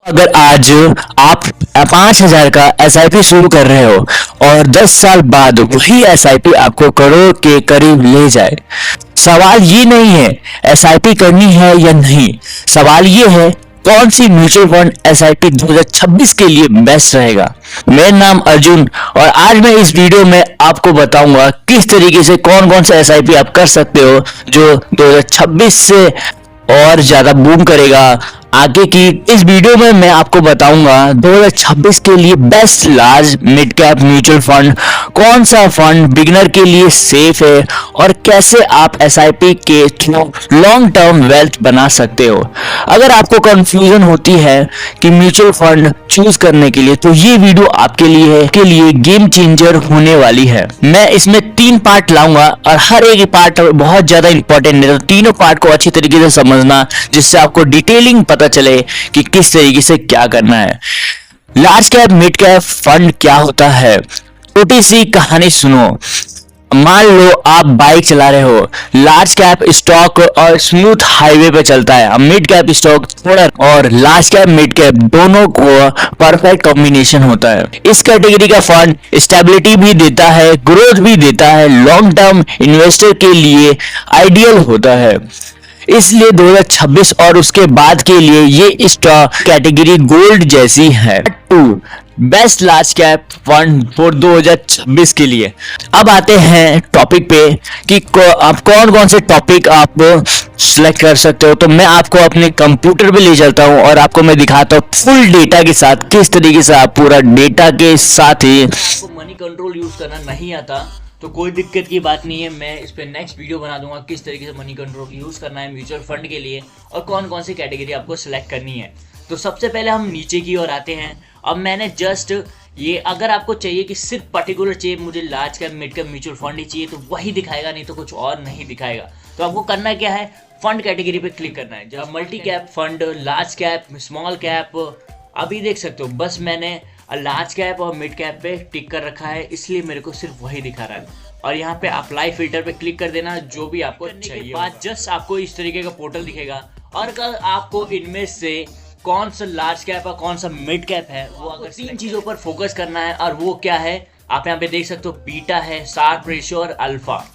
अगर आज आप 5,000 का एसआईपी शुरू कर रहे हो और 10 साल बाद वही एसआईपी आपको करोड़ के करीब ले जाए, सवाल ये नहीं है एसआईपी करनी है या नहीं, सवाल ये है कौन सी म्यूचुअल फंड एसआईपी 2026 के लिए बेस्ट रहेगा। मेरा नाम अर्जुन और आज मैं इस वीडियो में आपको बताऊंगा किस तरीके से कौन कौन सा एसआईपी आप कर सकते हो जो 2026 से और ज्यादा बूम करेगा आगे की। इस वीडियो में मैं आपको बताऊंगा 2026 के लिए best large mid cap mutual fund, कौन सा फंड बिगिनर के लिए सेफ है और कैसे आप एसआईपी के थ्रू लॉन्ग टर्म वेल्थ बना सकते हो। अगर आपको कंफ्यूजन होती है कि म्यूचुअल फंड चूज करने के लिए, तो ये वीडियो आपके लिए है, के लिए गेम चेंजर होने वाली है। मैं इसमें 3 पार्ट लाऊंगा और हर एक पार्ट बहुत ज्यादा इंपॉर्टेंट है, तो तीनों पार्ट को अच्छी तरीके से समझना जिससे आपको डिटेलिंग पता चले कि किस तरीके से क्या करना है। Large cap mid cap fund क्या होता है, छोटी सी कहानी सुनो। मान लो आप बाइक चला रहे हो, लार्ज कैप स्टॉक और स्मूथ हाईवे पे चलता है, मिड कैप स्टॉक थोड़ा, और लार्ज कैप मिड कैप दोनों को परफेक्ट कॉम्बिनेशन होता है। इस कैटेगरी का फंड स्टेबिलिटी भी देता है, ग्रोथ भी देता है, लॉन्ग टर्म इन्वेस्टर के लिए आइडियल होता है। इसलिए 2026 और उसके बाद के लिए ये स्टॉक कैटेगरी गोल्ड जैसी है। 2 best large cap fund for 2026 के लिए। अब आते हैं टॉपिक पे कि आप कौन कौन से टॉपिक आप सिलेक्ट कर सकते हो। तो मैं आपको अपने कंप्यूटर पे ले चलता हूँ और आपको मैं दिखाता हूँ फुल डेटा के साथ किस तरीके से आप पूरा डेटा के साथ ही। आपको मनी कंट्रोल यूज करना नहीं आता तो कोई दिक्कत की बात नहीं है, मैं इस पे नेक्स्ट वीडियो बना दूंगा किस तरीके से मनी कंट्रोल यूज करना है म्यूचुअल फंड के लिए और कौन कौन सी कैटेगरी आपको सिलेक्ट करनी है। तो सबसे पहले हम नीचे की ओर आते हैं। अब मैंने जस्ट ये, अगर आपको चाहिए कि सिर्फ पर्टिकुलर चाहिए मुझे large cap mid cap mutual fund ही चाहिए तो वही दिखाएगा, नहीं तो कुछ और नहीं दिखाएगा। तो आपको करना क्या है, फंड कैटेगरी पे क्लिक करना है। जब multi cap fund, large cap, small cap, अभी देख सकते हो बस मैंने लार्ज कैप और मिड कैप पे टिक कर रखा है, इसलिए मेरे को सिर्फ वही दिखा रहा है। और यहाँ पे अप्लाई फिल्टर पे क्लिक कर देना जो भी आपको चाहिए। बाद जस्ट आपको इस तरीके का पोर्टल दिखेगा और अगर आपको इनमें से कौन सा लार्ज कैप और कौन सा मिड कैप है, वो अगर 3 चीजों पर फोकस करना है। और वो क्या है, आप यहाँ पे देख सकते हो, बीटा है, शार्प रेशियो और अल्फा।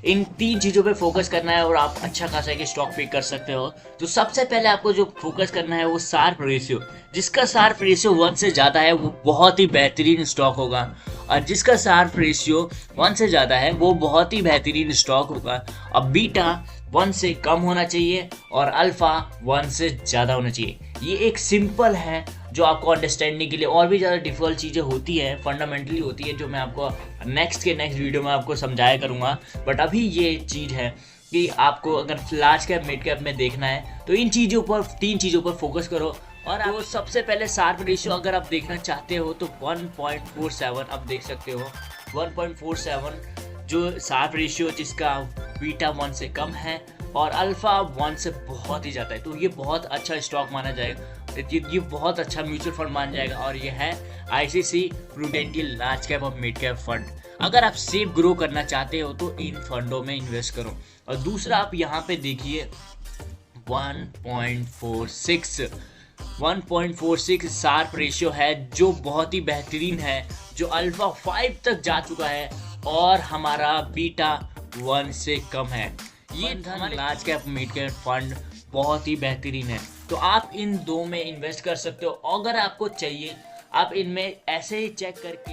इन 3 चीजों पे फोकस करना है और आप अच्छा खासा एक स्टॉक पिक कर सकते हो। तो सबसे पहले आपको जो फोकस करना है वो शार्प रेशियो, जिसका शार्प रेशियो 1 से ज्यादा है वो बहुत ही बेहतरीन स्टॉक होगा, और जिसका शार्प रेशियो 1 से ज्यादा है वो बहुत ही बेहतरीन स्टॉक होगा। अब बीटा 1 से कम होना चाहिए और अल्फा 1 से ज्यादा होना चाहिए। ये एक सिंपल है जो आपको अंडरस्टैंडिंग के लिए, और भी ज़्यादा डिफिकल्ट चीज़ें होती हैं, फंडामेंटली होती है, जो मैं आपको नेक्स्ट वीडियो में आपको समझाया करूँगा। बट अभी ये चीज़ है कि आपको अगर लार्ज कैप मिड कैप में देखना है तो इन चीज़ों पर, 3 चीज़ों पर फोकस करो। और आपको सबसे पहले शार्प रेशियो अगर आप देखना चाहते हो तो 1.47 आप देख सकते हो, 1.47 जो शार्प रेशियो जिसका बीटा 1 से कम है और अल्फा 1 से बहुत ही ज़्यादा है, तो ये बहुत अच्छा स्टॉक माना जाएगा, ये बहुत अच्छा म्यूचुअल फंड मान जाएगा। और ये है आईसीसी प्रूडेंशियल लार्ज कैप और मिड कैप फंड। अगर आप सेफ ग्रो करना चाहते हो तो इन फंडों में इन्वेस्ट करो। और दूसरा आप यहाँ पे देखिए 1.46 शार्प रेशियो है जो बहुत ही बेहतरीन है, जो अल्फा 5 तक जा चुका है और हमारा बीटा 1 से कम है। ये large cap mid cap fund बहुत ही बेहतरीन है, तो आप इन 2 में इन्वेस्ट कर सकते हो। अगर आपको चाहिए आप इनमें ऐसे ही चेक करके।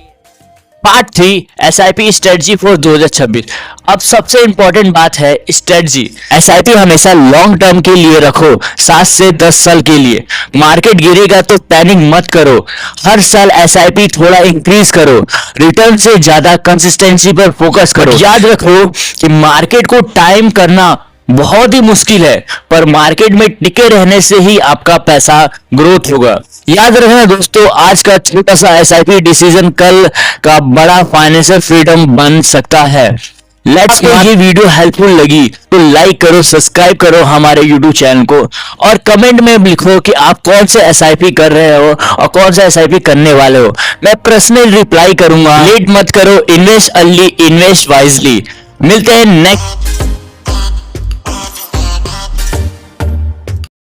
Part 3 SIP strategy for 2026। अब सबसे इंपॉर्टेंट बात है स्ट्रेटजी। एसआईपी हमेशा लॉन्ग टर्म के लिए रखो, 7 से 10 साल के लिए। मार्केट गिरेगा तो पैनिक मत करो, हर साल एसआईपी थोड़ा इंक्रीज करो, रिटर्न से ज्यादा कंसिस्टेंसी पर फोकस करो। याद रखो कि मार्केट को टाइम करना बहुत ही मुश्किल है, पर मार्केट में टिके रहने से ही आपका पैसा ग्रोथ होगा। याद रखना दोस्तों, आज का छोटा सा एसआईपी डिसीजन कल का बड़ा फाइनेंशियल फ्रीडम बन सकता है। लेट्स आपको ये वीडियो हेल्पफुल लगी तो लाइक करो, सब्सक्राइब करो हमारे यूट्यूब चैनल को और कमेंट में लिखो कि आप कौन से एसआईपी कर रहे हो और कौन सा एसआईपी करने वाले हो। मैं पर्सनल रिप्लाई करूंगा। लेट मत करो, इन्वेस्ट अर्ली, इन्वेस्ट वाइजली। मिलते हैं नेक्स्ट